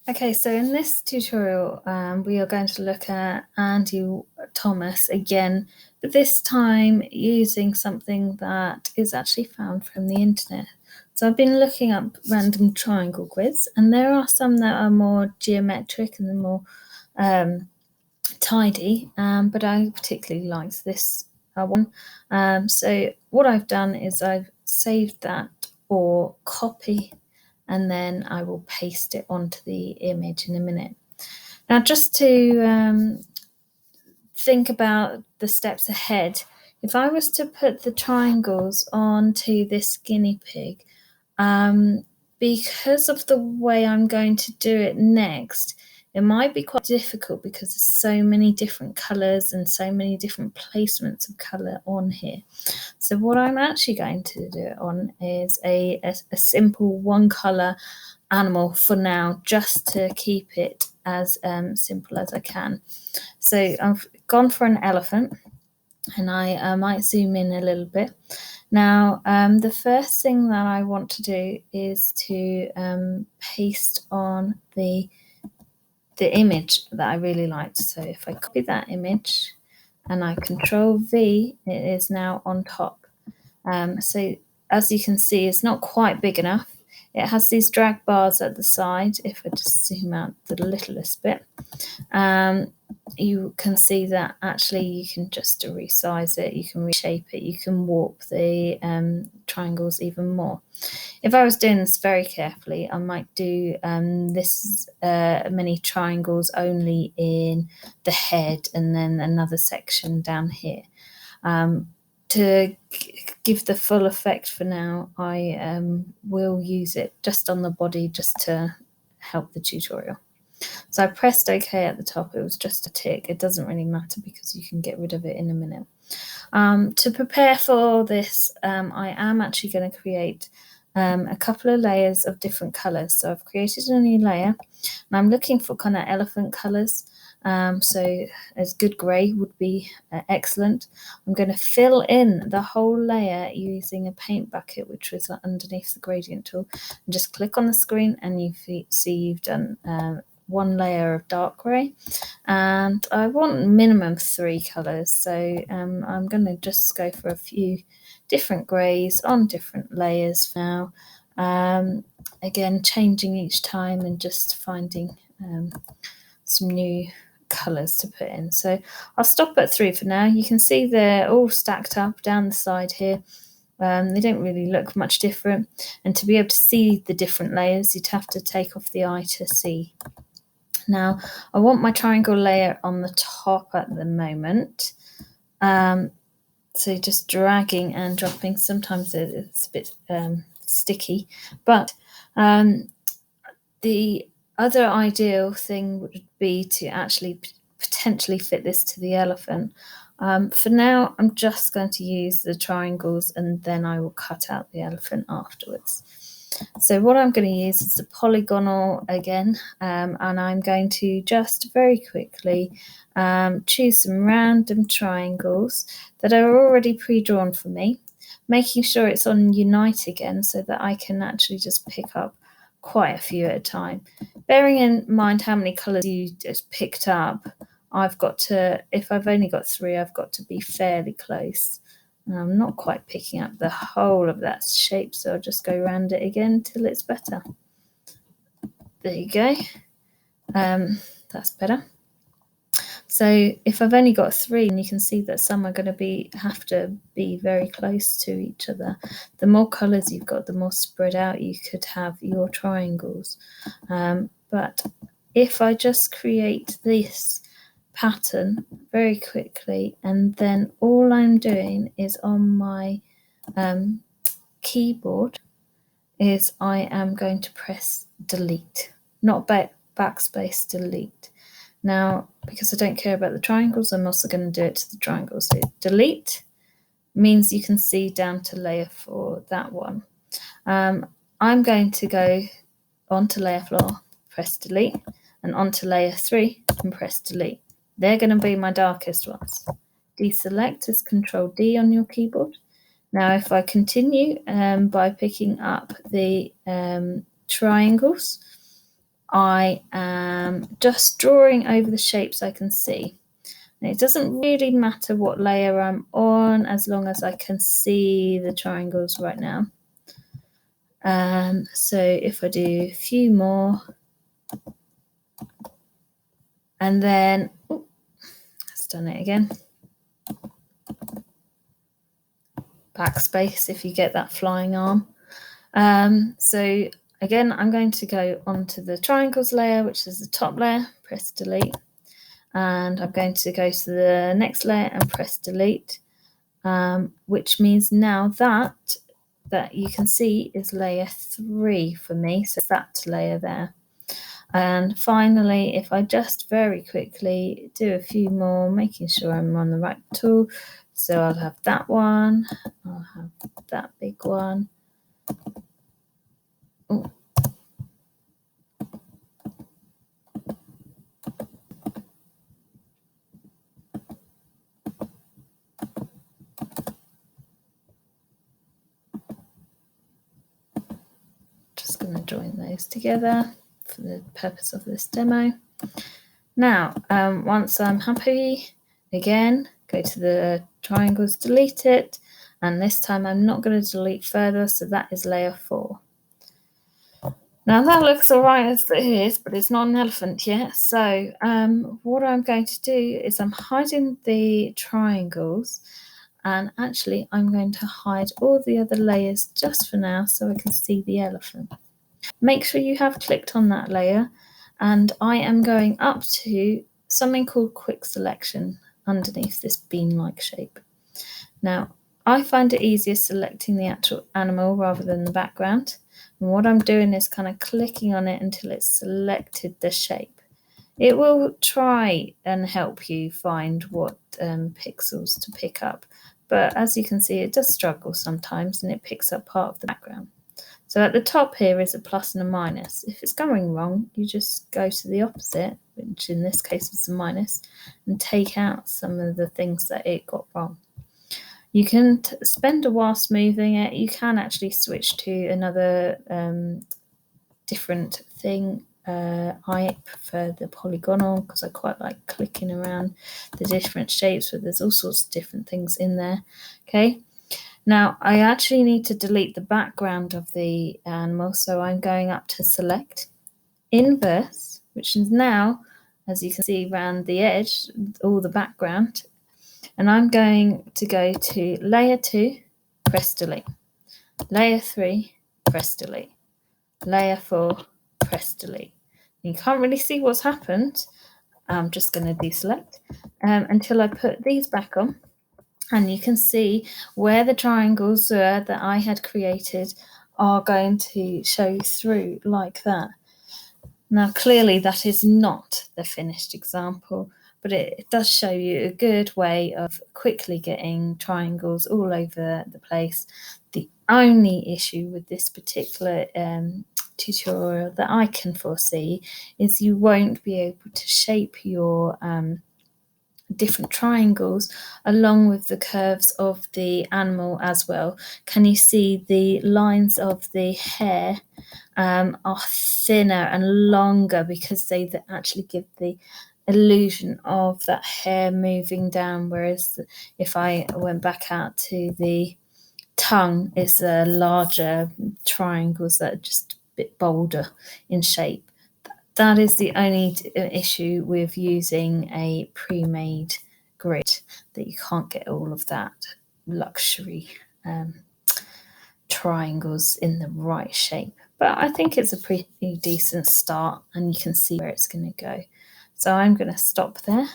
Okay, so in this tutorial, we are going to look at Andy Thomas again, but this time using something that is actually found from the internet. So I've been looking up random triangle grids, and there are some that are more geometric and more tidy, but I particularly like this one. So what I've done is I've saved that or copy, and then I will paste it onto the image in a minute. Now, just to think about the steps ahead, if I was to put the triangles onto this guinea pig, because of the way I'm going to do it next, it might be quite difficult because there's so many different colours and so many different placements of colour on here. So what I'm actually going to do it on is a simple one colour animal for now, just to keep it as simple as I can. So I've gone for an elephant, and I might zoom in a little bit. Now, the first thing that I want to do is to paste on the image that I really liked. So if I copy that image and I Control V, it is now on top. So as you can see, it's not quite big enough. It has these drag bars at the side. If I just zoom out the littlest bit, you can see that actually you can just resize it, you can reshape it, you can warp the triangles even more. If I was doing this very carefully, I might do this many triangles only in the head and then another section down here. To give the full effect for now, I will use it just on the body just to help the tutorial. So I pressed OK at the top. It was just a tick. It doesn't really matter because you can get rid of it in a minute. To prepare for this, I am actually going to create a couple of layers of different colours. So I've created a new layer, and I'm looking for kind of elephant colours. So as good grey would be excellent. I'm going to fill in the whole layer using a paint bucket, which was underneath the gradient tool, and just click on the screen and you see you've done one layer of dark grey, and I want minimum 3 colours, so I'm going to just go for a few different greys on different layers now, again changing each time and just finding some new colours to put in. So I'll stop at 3 for now. You can see they're all stacked up down the side here. They don't really look much different, and to be able to see the different layers you'd have to take off the eye to see. Now I want my triangle layer on the top at the moment, so just dragging and dropping. Sometimes it's a bit sticky, but the other ideal thing would be to actually potentially fit this to the elephant. For now, I'm just going to use the triangles, and then I will cut out the elephant afterwards. So what I'm going to use is the polygonal again, and I'm going to just very quickly choose some random triangles that are already pre-drawn for me, making sure it's on Unite again so that I can actually just pick up quite a few at a time. Bearing in mind how many colours you just picked up, I've got to, if I've only got 3, I've got to be fairly close. I'm not quite picking up the whole of that shape, so I'll just go around it again till it's better. There you go. That's better. So if I've only got 3, and you can see that some are going to have to be very close to each other. The more colours you've got, the more spread out you could have your triangles. But if I just create this pattern very quickly, and then all I'm doing is on my keyboard is I am going to press delete, not backspace, delete. Now, because I don't care about the triangles, I'm also going to do it to the triangles. So delete means you can see down to layer 4, that one. I'm going to go onto layer 4, press delete, and onto layer 3 and press delete. They're going to be my darkest ones. Deselect is Control D on your keyboard. Now, if I continue by picking up the triangles, I am just drawing over the shapes I can see. And it doesn't really matter what layer I'm on as long as I can see the triangles right now. So if I do a few more, and then, it's done it again. Backspace if you get that flying arm. So again, I'm going to go onto the triangles layer, which is the top layer, press delete. And I'm going to go to the next layer and press delete, which means now that you can see is layer 3 for me. So that layer there. And finally, if I just very quickly do a few more, making sure I'm on the right tool. So I'll have that one, I'll have that big one. Ooh. Just going to join those together for the purpose of this demo. Now, once I'm happy, again, go to the triangles, delete it, and this time I'm not going to delete further, so that is layer 4. Now that looks all right as it is, but it's not an elephant yet. So what I'm going to do is I'm hiding the triangles, and actually I'm going to hide all the other layers just for now so I can see the elephant. Make sure you have clicked on that layer, and I am going up to something called quick selection underneath this bean-like shape. Now, I find it easier selecting the actual animal rather than the background. And what I'm doing is kind of clicking on it until it's selected the shape. It will try and help you find what pixels to pick up. But as you can see, it does struggle sometimes and it picks up part of the background. So at the top here is a plus and a minus. If it's going wrong, you just go to the opposite, which in this case is a minus, and take out some of the things that it got wrong. You can spend a while smoothing it. You can actually switch to another different thing. I prefer the polygonal because I quite like clicking around the different shapes, but there's all sorts of different things in there. Okay. Now, I actually need to delete the background of the animal, so I'm going up to select, inverse, which is now, as you can see around the edge, all the background, and I'm going to go to layer 2, press delete, layer 3, press delete, layer 4, press delete. You can't really see what's happened. I'm just going to deselect until I put these back on. And you can see where the triangles that I had created are going to show through like that. Now, clearly that is not the finished example, but it does show you a good way of quickly getting triangles all over the place. The only issue with this particular tutorial that I can foresee is you won't be able to shape your different triangles along with the curves of the animal as well. Can you see the lines of the hair are thinner and longer because they actually give the illusion of that hair moving down, whereas if I went back out to the tongue, it's larger triangles that are just a bit bolder in shape. That is the only issue with using a pre-made grid, that you can't get all of that luxury triangles in the right shape. But I think it's a pretty decent start and you can see where it's going to go. So I'm going to stop there